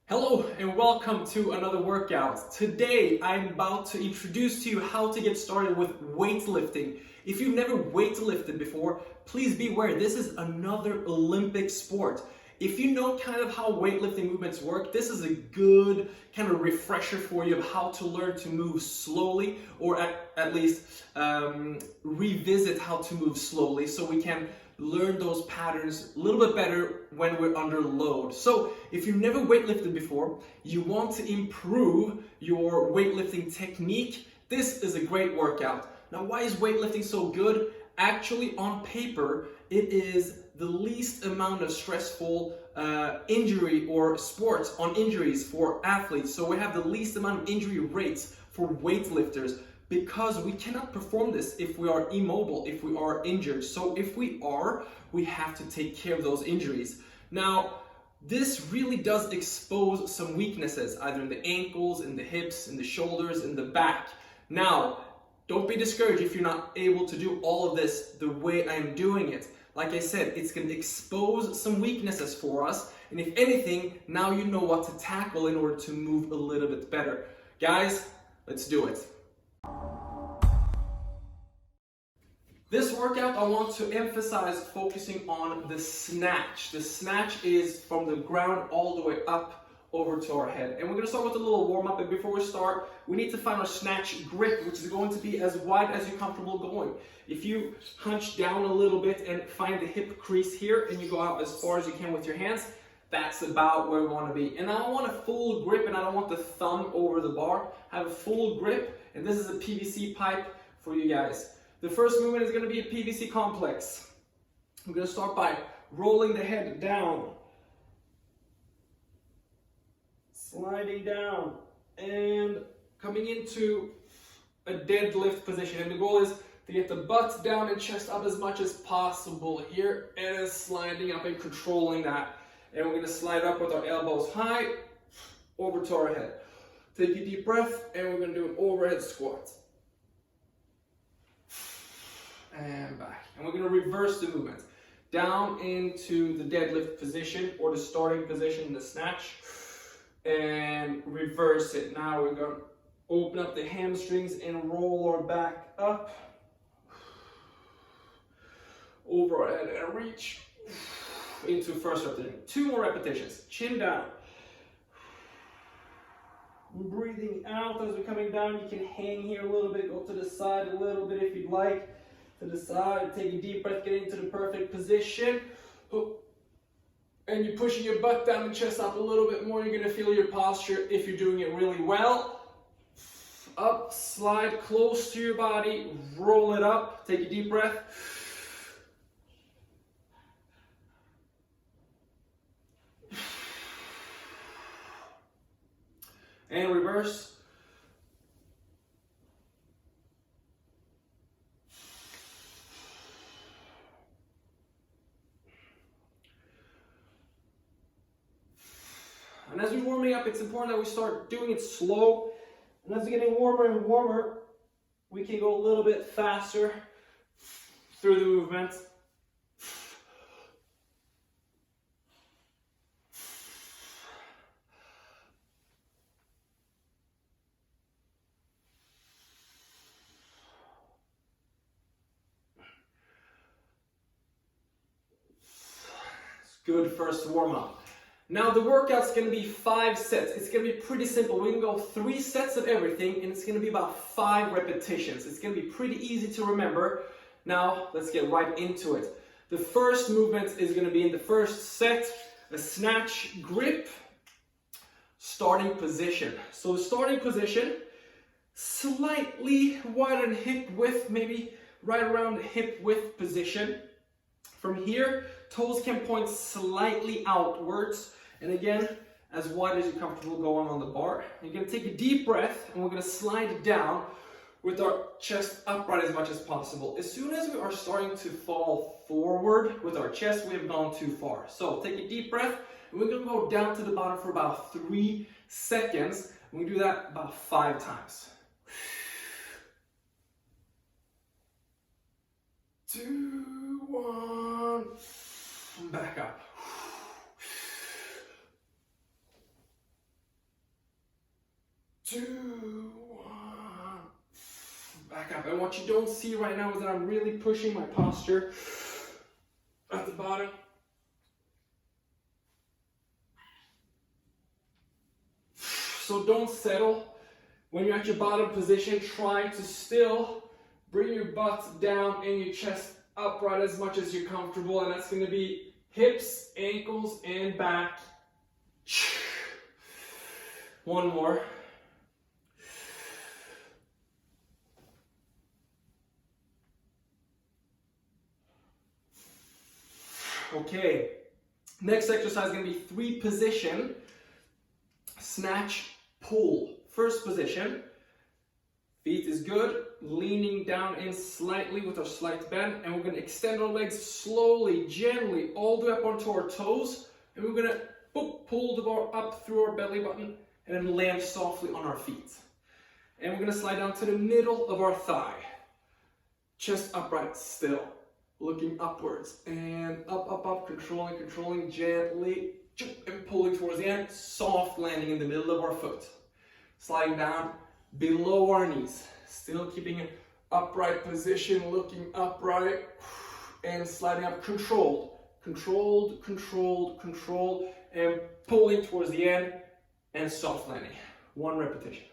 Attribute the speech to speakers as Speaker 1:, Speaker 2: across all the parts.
Speaker 1: Hello and welcome to another workout. Today I'm about to introduce to you how to get started with weightlifting. If you've never weightlifted before, please be aware this is another Olympic sport. If you know kind of how weightlifting movements work, this is a good kind of refresher for you of how to learn to move slowly, or at least revisit how to move slowly so we can learn those patterns a little bit better when we're under load. So if you've never weightlifted before, you want to improve your weightlifting technique, this is a great workout. Now, why is weightlifting so good? Actually, on paper, it is the least amount of stressful injury or sports on injuries for athletes. So we have the least amount of injury rates for weightlifters, because we cannot perform this if we are immobile, if we are injured. So if we are, we have to take care of those injuries. Now, this really does expose some weaknesses, either in the ankles, in the hips, in the shoulders, in the back. Now, don't be discouraged if you're not able to do all of this the way I'm doing it. Like I said, it's going to expose some weaknesses for us. And if anything, now you know what to tackle in order to move a little bit better. Guys, let's do it. This workout, I want to emphasize focusing on the snatch. The snatch is from the ground all the way up over to our head. And we're going to start with a little warm up. And before we start, we need to find our snatch grip, which is going to be as wide as you're comfortable going. If you hunch down a little bit and find the hip crease here and you go out as far as you can with your hands, that's about where we want to be. And I don't want a full grip and I don't want the thumb over the bar. Have a full grip, and this is a PVC pipe for you guys. The first movement is going to be a PVC complex. I'm going to start by rolling the head down, sliding down, and coming into a deadlift position. And the goal is to get the butt down and chest up as much as possible here, and sliding up and controlling that. And we're going to slide up with our elbows high over to our head. Take a deep breath, and we're going to do an overhead squat. And back. And we're going to reverse the movement. Down into the deadlift position, or the starting position in the snatch. And reverse it. Now we're going to open up the hamstrings and roll our back up. Over our head and reach into first repetition. 2 more repetitions. Chin down. Breathing out as we're coming down. You can hang here a little bit, go to the side a little bit if you'd like. To the side, take a deep breath, get into the perfect position. And you're pushing your butt down and chest up a little bit more. You're going to feel your posture if you're doing it really well. Up, slide close to your body, roll it up, take a deep breath. And reverse. And as we're warming up, it's important that we start doing it slow. And as we're getting warmer and warmer, we can go a little bit faster through the movement. Good first warm up. Now the workout's going to be 5 sets. It's going to be pretty simple. We can go 3 sets of everything, and it's going to be about 5 repetitions. It's going to be pretty easy to remember. Now let's get right into it. The first movement is going to be in the first set, a snatch grip, starting position. So the starting position, slightly wider than hip width, maybe right around the hip width position. From here, toes can point slightly outwards. And again, as wide as you're comfortable going on the bar. You're going to take a deep breath, and we're going to slide down with our chest upright as much as possible. As soon as we are starting to fall forward with our chest, we have gone too far. So take a deep breath, and we're going to go down to the bottom for about 3 seconds. And we do that about 5 times. 2, 1, back up. 2, 1. Back up. And what you don't see right now is that I'm really pushing my posture at the bottom. So don't settle. When you're at your bottom position, try to still bring your butt down and your chest upright as much as you're comfortable. And that's going to be hips, ankles, and back. One more. Okay, next exercise is going to be 3 position snatch pull. First position, feet is good, leaning down in slightly with a slight bend, and we're going to extend our legs slowly, gently, all the way up onto our toes, and we're going to pull the bar up through our belly button and then land softly on our feet. And we're going to slide down to the middle of our thigh, chest upright still, looking upwards, and up, controlling gently, and pulling towards the end, soft landing in the middle of our foot. Sliding down below our knees, still keeping an upright position, looking upright, and sliding up, controlled, and pulling towards the end, and soft landing. 1 repetition,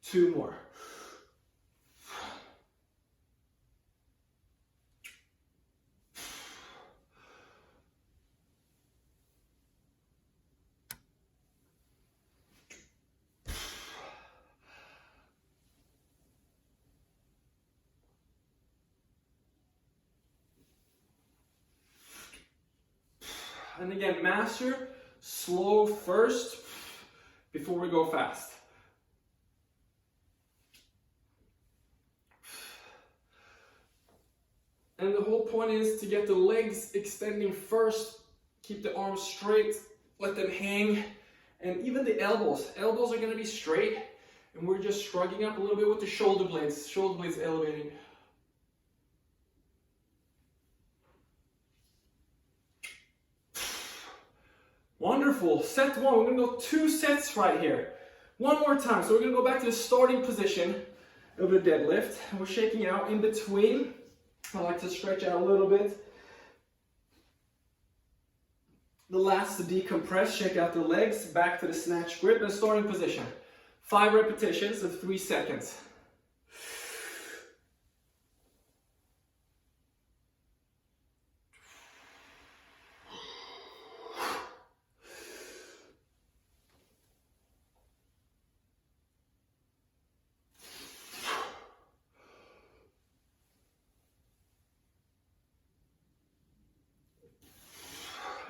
Speaker 1: 2 more. And again, master slow first before we go fast. And the whole point is to get the legs extending first, keep the arms straight, let them hang, and even the elbows. Elbows are going to be straight, and we're just shrugging up a little bit with the shoulder blades elevating. Wonderful. Set 1. We're going to go 2 sets right here. One more time. So we're going to go back to the starting position of the deadlift. And we're shaking out in between. I like to stretch out a little bit. The last to decompress, shake out the legs, back to the snatch grip and starting position. 5 repetitions of 3 seconds.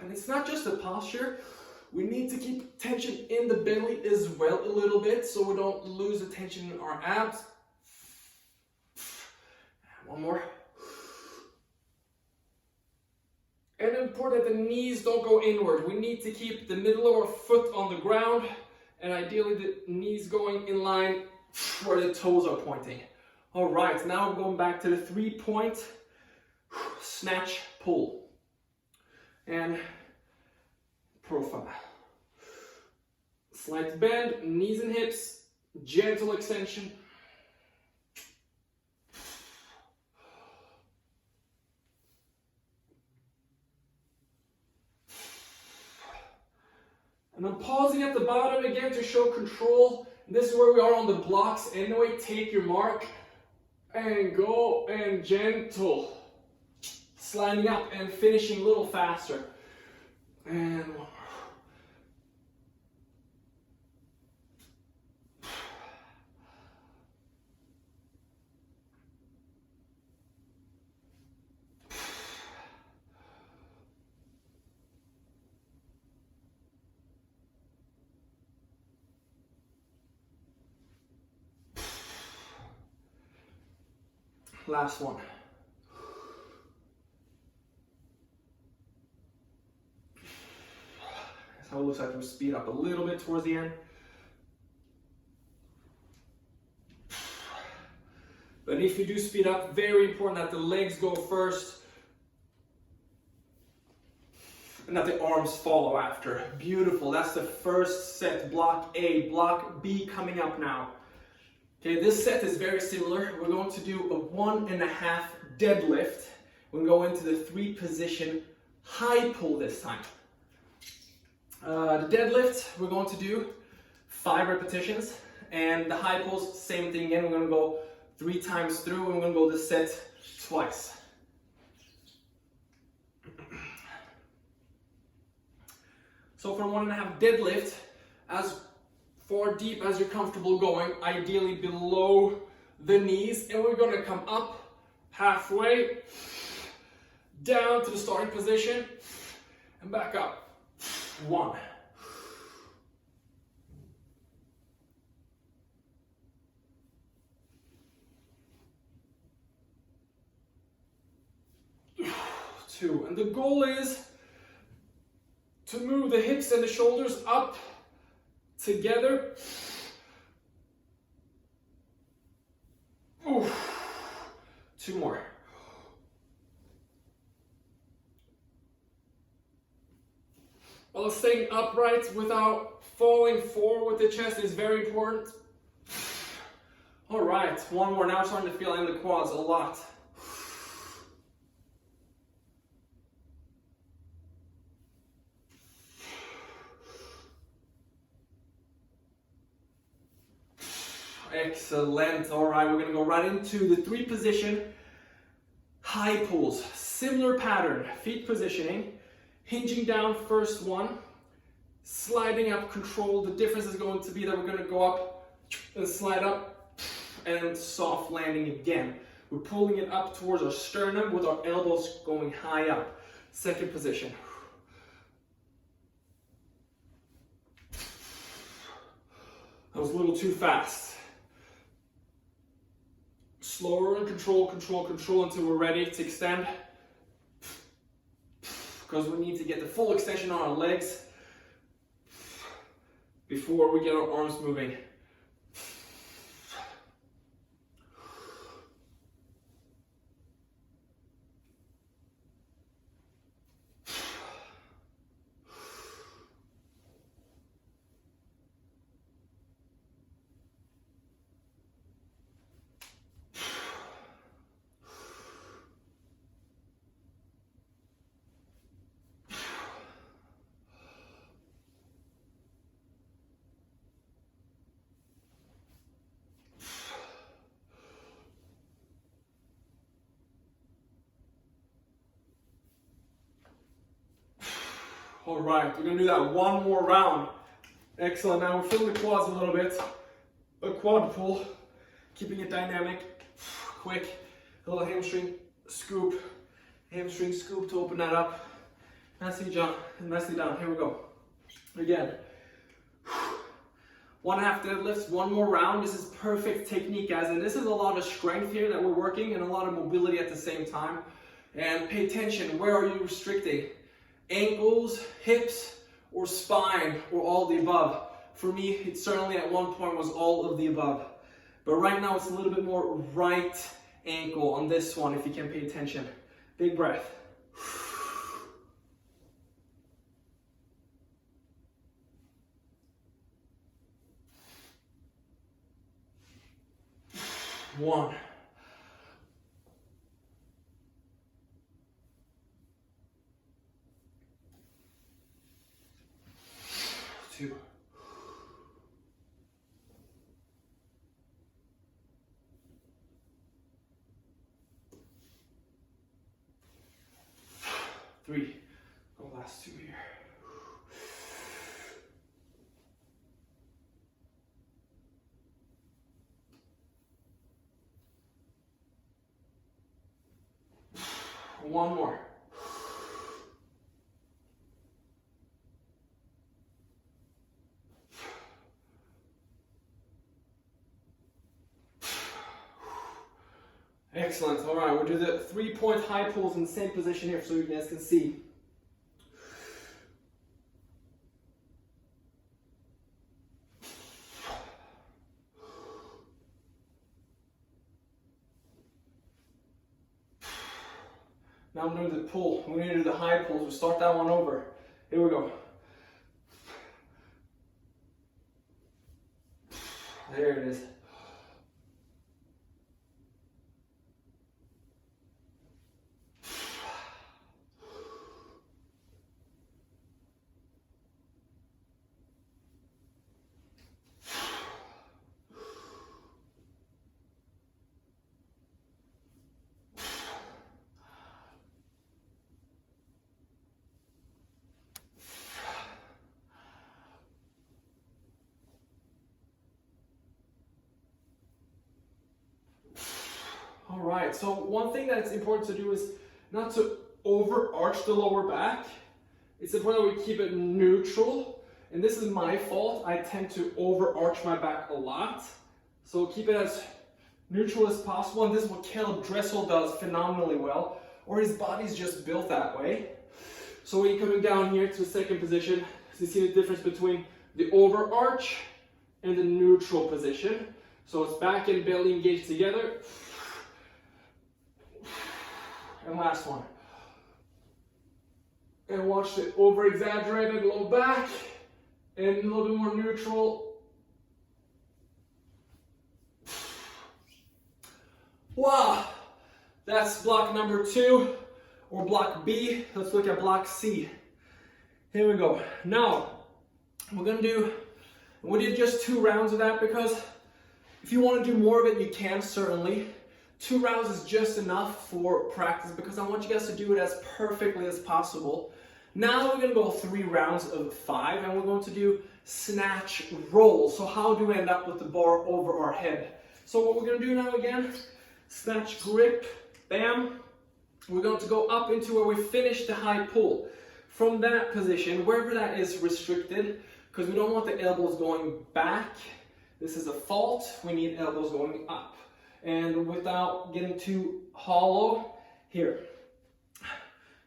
Speaker 1: And it's not just the posture, we need to keep tension in the belly as well a little bit so we don't lose the tension in our abs. 1 more. And important that the knees don't go inward. We need to keep the middle of our foot on the ground and ideally the knees going in line where the toes are pointing. All right, now we're going back to the 3-point snatch pull. And profile. Slight bend, knees and hips, gentle extension. And I'm pausing at the bottom again to show control. This is where we are on the blocks. Anyway, take your mark and go and gentle. Sliding up and finishing a little faster. And 1 more. Last one. That's how it looks like we speed up a little bit towards the end. But if you do speed up, very important that the legs go first. and that the arms follow after. Beautiful. That's the first set, block A. Block B coming up now. Okay, this set is very similar. We're going to do a 1.5 deadlift. We're going to go into the 3-position high pull this time. The deadlift, we're going to do 5 repetitions, and the high pulls, same thing again. We're going to go 3 times through, and we're going to go this set twice. So for 1.5 deadlift, as far deep as you're comfortable going, ideally below the knees, and we're going to come up halfway, down to the starting position, and back up. 1. 2. And the goal is to move the hips and the shoulders up together. Oof. 2 more. While staying upright without falling forward with the chest is very important. All right, 1 more. Now I'm starting to feel in the quads a lot. Excellent. All right, we're going to go right into the 3-position high pulls. Similar pattern, feet positioning, hinging down first one, sliding up, control. The difference is going to be that we're going to go up and slide up and soft landing again. We're pulling it up towards our sternum with our elbows going high up. 2nd position. That was a little too fast. Slower and control until we're ready to extend. Because we need to get the full extension on our legs before we get our arms moving. All right, we're gonna do that 1 more round. Excellent, now we're filling the quads a little bit. A quad pull, keeping it dynamic, quick. A little hamstring scoop to open that up. Nicely jump, and nicely down, here we go. Again. 1.5 deadlifts, 1 more round. This is perfect technique, guys, and this is a lot of strength here that we're working and a lot of mobility at the same time. And pay attention, where are you restricting? Ankles, hips, or spine, or all the above. For me, it certainly at one point was all of the above. But right now it's a little bit more right ankle on this one, if you can pay attention. Big breath. One. 2. 3. Go last 2 here. 1 more. Excellent. All right, we'll do the 3-point high pulls in the same position here so you guys can see. Now I'm doing the pull. We're going to do the high pulls. We'll start that one over. Here we go. There it is. All right, so one thing that's important to do is not to overarch the lower back. It's important that we keep it neutral. And this is my fault. I tend to overarch my back a lot. So keep it as neutral as possible. And this is what Caleb Dressel does phenomenally well, or his body's just built that way. So when you're coming down here to the second position, you see the difference between the overarch and the neutral position. So it's back and belly engaged together. And last one. And watch the over-exaggerated low back and a little bit more neutral. Wow, that's block number 2, or block B. Let's look at block C. Here we go. Now, we did just 2 rounds of that because if you want to do more of it, you can certainly. 2 rounds is just enough for practice because I want you guys to do it as perfectly as possible. Now we're going to go 3 rounds of 5 and we're going to do snatch roll. So how do we end up with the bar over our head? So what we're going to do now again, snatch grip, bam. We're going to go up into where we finish the high pull. From that position, wherever that is restricted, because we don't want the elbows going back. This is a fault. We need elbows going up. And without getting too hollow, here.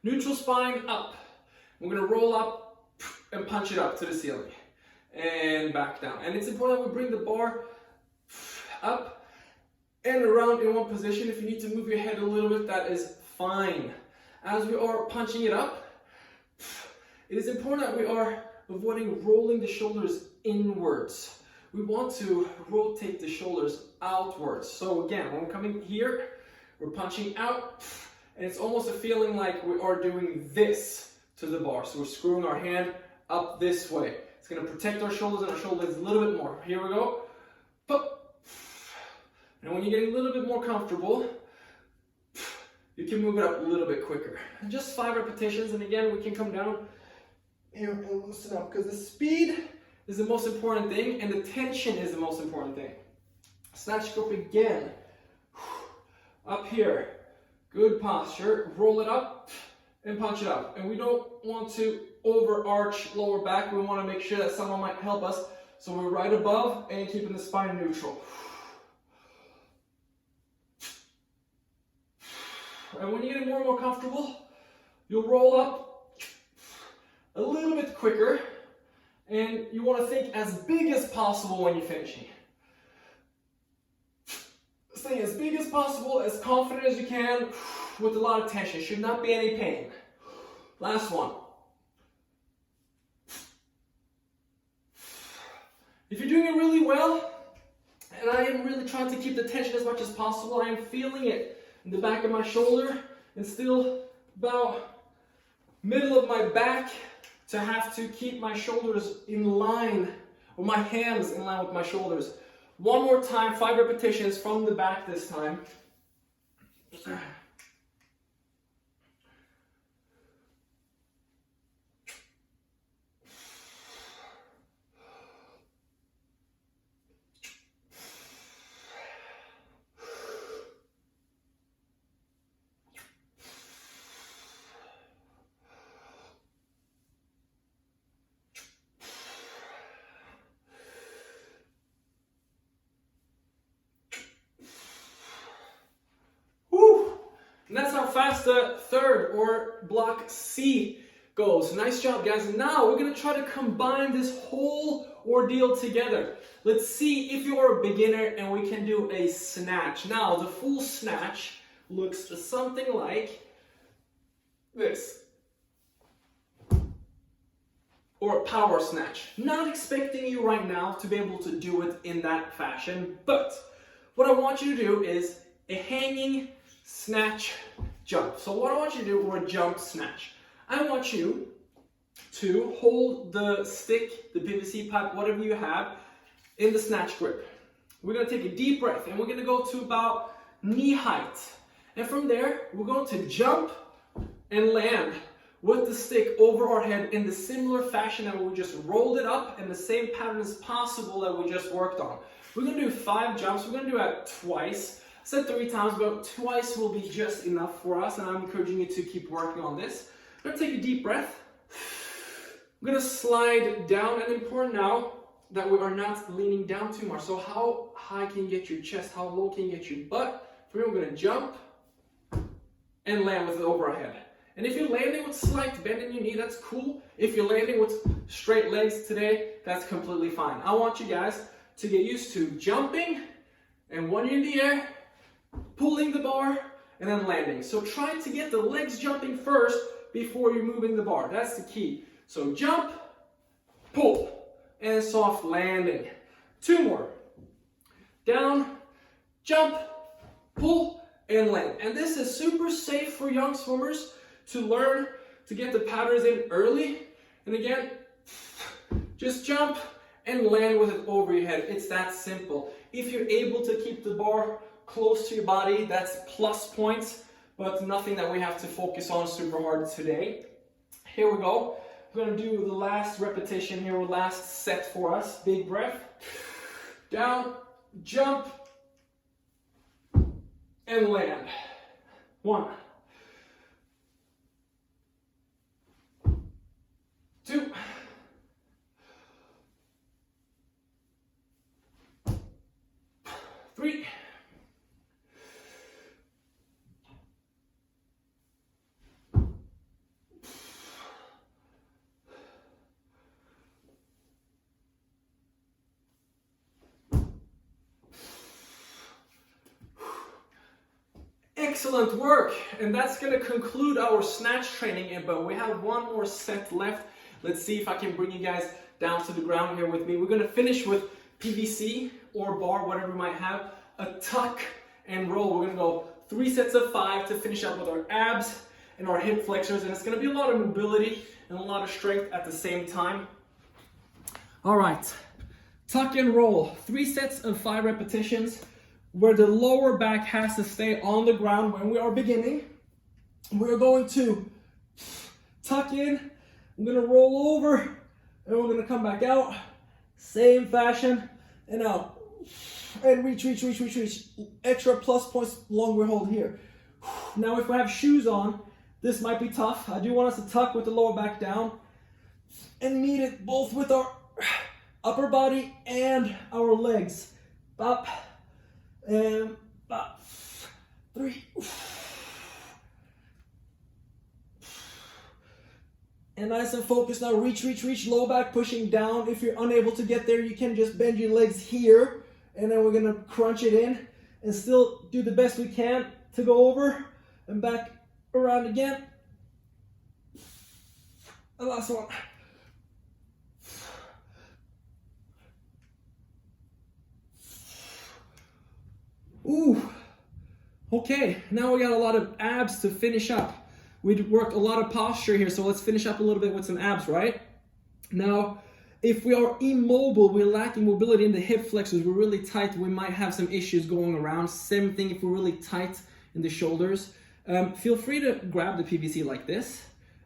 Speaker 1: Neutral spine up. We're going to roll up and punch it up to the ceiling. And back down. And it's important that we bring the bar up and around in one position. If you need to move your head a little bit, that is fine. As we are punching it up, it is important that we are avoiding rolling the shoulders inwards. We want to rotate the shoulders outwards. So again, when we're coming here, we're punching out, and it's almost a feeling like we are doing this to the bar. So we're screwing our hand up this way. It's going to protect our shoulders and our shoulders a little bit more. Here we go. And when you're getting a little bit more comfortable, you can move it up a little bit quicker. And just 5 repetitions, and again, we can come down here and loosen up because the speed is the most important thing, and the tension is the most important thing. Snatch grip again. Up here. Good posture. Roll it up and punch it up. And we don't want to overarch lower back. We want to make sure that someone might help us. So we're right above and keeping the spine neutral. And when you're getting more and more comfortable, you'll roll up a little bit quicker. And you want to think as big as possible when you're finishing. Stay as big as possible, as confident as you can, with a lot of tension. Should not be any pain. Last one. If you're doing it really well, and I am really trying to keep the tension as much as possible, I am feeling it in the back of my shoulder, and still about middle of my back, to have to keep my shoulders in line, or my hands in line with my shoulders. One more time, 5 repetitions from the back this time. And that's how fast the third, or block C, goes. Nice job, guys. And now we're going to try to combine this whole ordeal together. Let's see if you're a beginner and we can do a snatch. Now, the full snatch looks something like this. or power snatch. Not expecting you right now to be able to do it in that fashion, but what I want you to do is a hanging snatch jump. So what I want you to do, or a jump snatch. I want you to hold the stick, the PVC pipe, whatever you have, in the snatch grip. We're gonna take a deep breath and we're gonna go to about knee height. And from there, we're going to jump and land with the stick over our head in the similar fashion that we just rolled it up, and the same pattern as possible that we just worked on. We're gonna do 5 jumps. We're gonna do it twice. I said 3 times, but twice will be just enough for us, and I'm encouraging you to keep working on this. I'm gonna take a deep breath. I'm gonna slide down, and important now that we are not leaning down too much. So how high can you get your chest? How low can you get your butt? For me, we're gonna jump and land with it over our head. And if you're landing with slight bend in your knee, that's cool. If you're landing with straight legs today, that's completely fine. I want you guys to get used to jumping, and when you're in the air, pulling the bar, and then landing. So try to get the legs jumping first before you're moving the bar. That's the key. So jump, pull, and soft landing. 2 more. Down, jump, pull, and land. And this is super safe for young swimmers to learn to get the patterns in early. And again, just jump and land with it over your head. It's that simple. If you're able to keep the bar close to your body, that's plus points, but nothing that we have to focus on super hard today. Here we go. We're gonna do the last repetition here, or last set for us. Big breath. Down, jump, and land. 1, 2, 3, 'Excellent work, and that's going to conclude our snatch training, but we have one more set left. Let's see if I can bring you guys down to the ground here with me. We're going to finish with PVC or bar, whatever we might have, a tuck and roll. We're going to go 3 sets of 5 to finish up with our abs and our hip flexors, and it's going to be a lot of mobility and a lot of strength at the same time. All right, tuck and roll, 3 sets of 5 repetitions, where the lower back has to stay on the ground when we are beginning. We're going to tuck in, I'm gonna roll over, and we're gonna come back out, same fashion, and out. And reach. Extra plus points longer hold here. Now if we have shoes on, this might be tough. I do want us to tuck with the lower back down and meet it both with our upper body and our legs. Up. And 3. And nice and focused now. Reach. Low back pushing down. If you're unable to get there, you can just bend your legs here. And then we're going to crunch it in and still do the best we can to go over and back around again. The last one. Ooh, okay, now we got a lot of abs to finish up. We worked a lot of posture here, so let's finish up a little bit with some abs, right? Now, if we are immobile, we're lacking mobility in the hip flexors, we're really tight, we might have some issues going around. Same thing if we're really tight in the shoulders. Feel free to grab the PVC like this.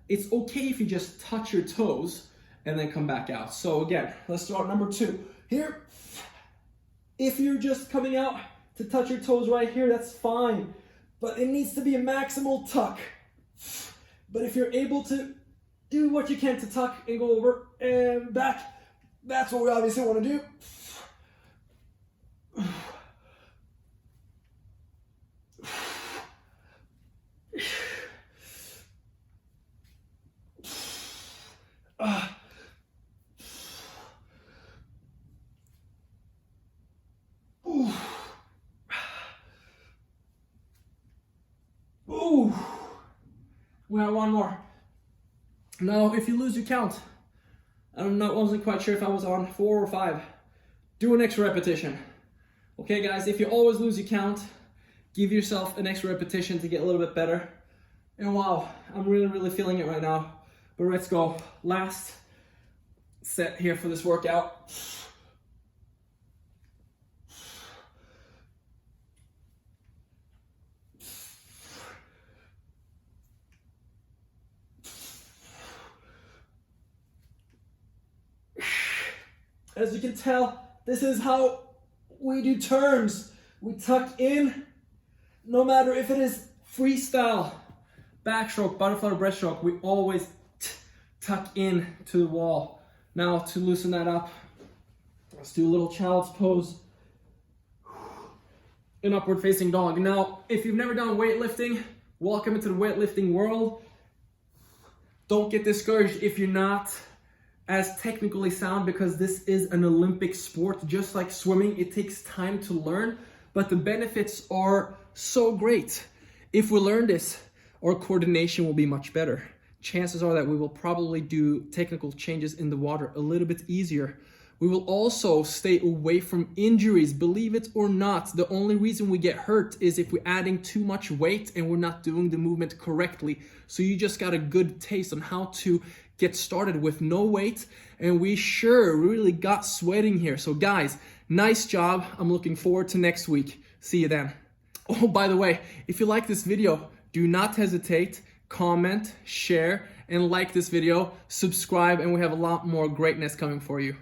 Speaker 1: It's okay if you just touch your toes and then come back out. So again, let's start number 2. Here, if you're just coming out to touch your toes right here, that's fine. But it needs to be a maximal tuck. But if you're able to do what you can to tuck and go over and back, that's what we obviously want to do. We have one more. Now, if you lose your count, I wasn't quite sure if I was on 4 or 5. Do an extra repetition. Okay guys, if you always lose your count, give yourself an extra repetition to get a little bit better. And wow, I'm really feeling it right now. But let's go. Last set here for this workout. As you can tell, this is how we do turns. We tuck in, no matter if it is freestyle, backstroke, butterfly, or breaststroke, we always tuck in to the wall. Now to loosen that up, let's do a little child's pose. An upward facing dog. Now, if you've never done weightlifting, welcome into the weightlifting world. Don't get discouraged if you're not as technically sound, because this is an Olympic sport. Just like swimming, it takes time to learn, but the benefits are so great. If we learn this, our coordination will be much better. Chances are that we will probably do technical changes in the water a little bit easier. We will also stay away from injuries. Believe it or not, the only reason we get hurt is if we're adding too much weight and we're not doing the movement correctly. So you just got a good taste on how to get started with no weight, and we sure really got sweating here. So guys, nice job. I'm looking forward to next week. See you then. Oh, by the way, if you like this video, do not hesitate, comment, share, and like this video, subscribe, and we have a lot more greatness coming for you.